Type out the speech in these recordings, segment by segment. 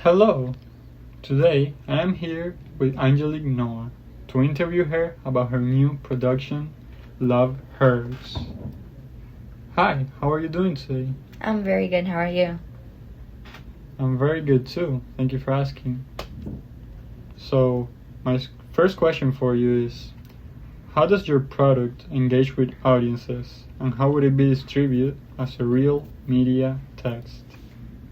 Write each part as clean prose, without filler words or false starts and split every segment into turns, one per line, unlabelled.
Hello! Today I am here with Angelique Noah to interview her about her new production, Love Hers. Hi, how are you doing today?
I'm very good. How are you?
I'm very good too, thank you for asking. So, my first question for you is how does your product engage with audiences and how would it be distributed as a real media text?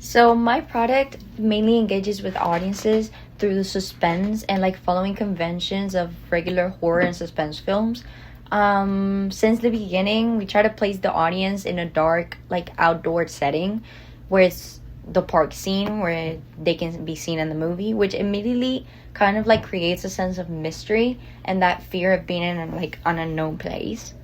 So, my product mainly engages with audiences through the suspense and following conventions of regular horror and suspense films. Since the beginning, we try to place the audience in a dark, outdoor setting where it's the park scene where they can be seen in the movie, which immediately kind of creates a sense of mystery and that fear of being in an unknown place.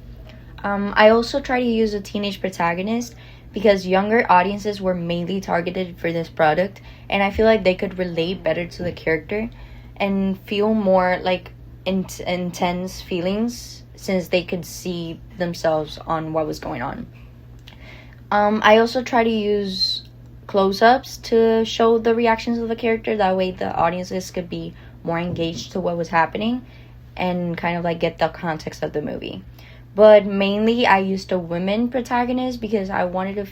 I also try to use a teenage protagonist because younger audiences were mainly targeted for this product, and I feel like they could relate better to the character and feel more intense feelings since they could see themselves on what was going on. I also try to use close ups to show the reactions of the character. That way, the audiences could be more engaged to what was happening and kind of get the context of the movie. But mainly, I used a women protagonist because I wanted them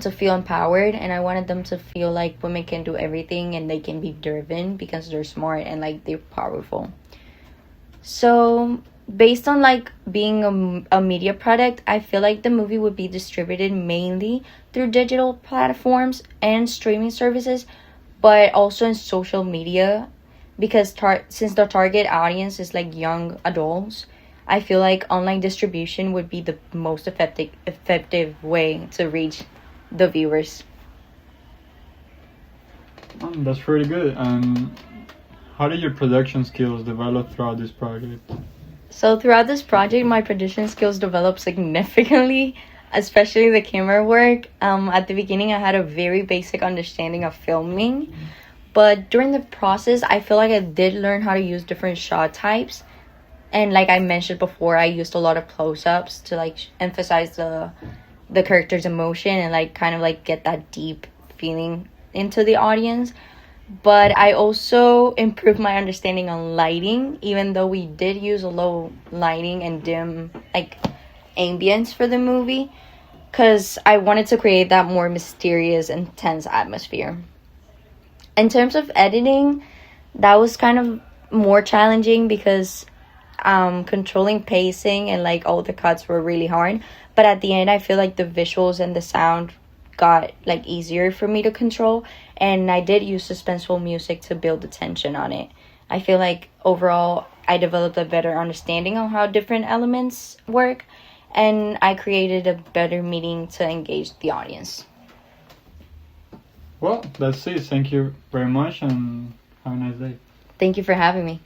to feel empowered and I wanted them to feel like women can do everything and they can be driven because they're smart and they're powerful. So, based on being a media product, I feel like the movie would be distributed mainly through digital platforms and streaming services, but also in social media because since the target audience is young adults, I feel like online distribution would be the most effective way to reach the viewers.
That's pretty good. And how did your production skills develop throughout this project?
So throughout this project, my production skills developed significantly, especially the camera work. At the beginning, I had a very basic understanding of filming, but during the process, I feel like I did learn how to use different shot types. And like I mentioned before, I used a lot of close-ups to emphasize the character's emotion and kind of get that deep feeling into the audience. But I also improved my understanding on lighting, even though we did use a low lighting and dim ambience for the movie, because I wanted to create that more mysterious, intense atmosphere. In terms of editing, that was kind of more challenging because controlling pacing and all the cuts were really hard. But at the end, I feel like the visuals and the sound got easier for me to control, and I did use suspenseful music to build the tension on it. I feel like overall I developed a better understanding of how different elements work, and I created a better meaning to engage the audience.
Well, that's it. Thank you very much and have a nice day.
Thank you for having me.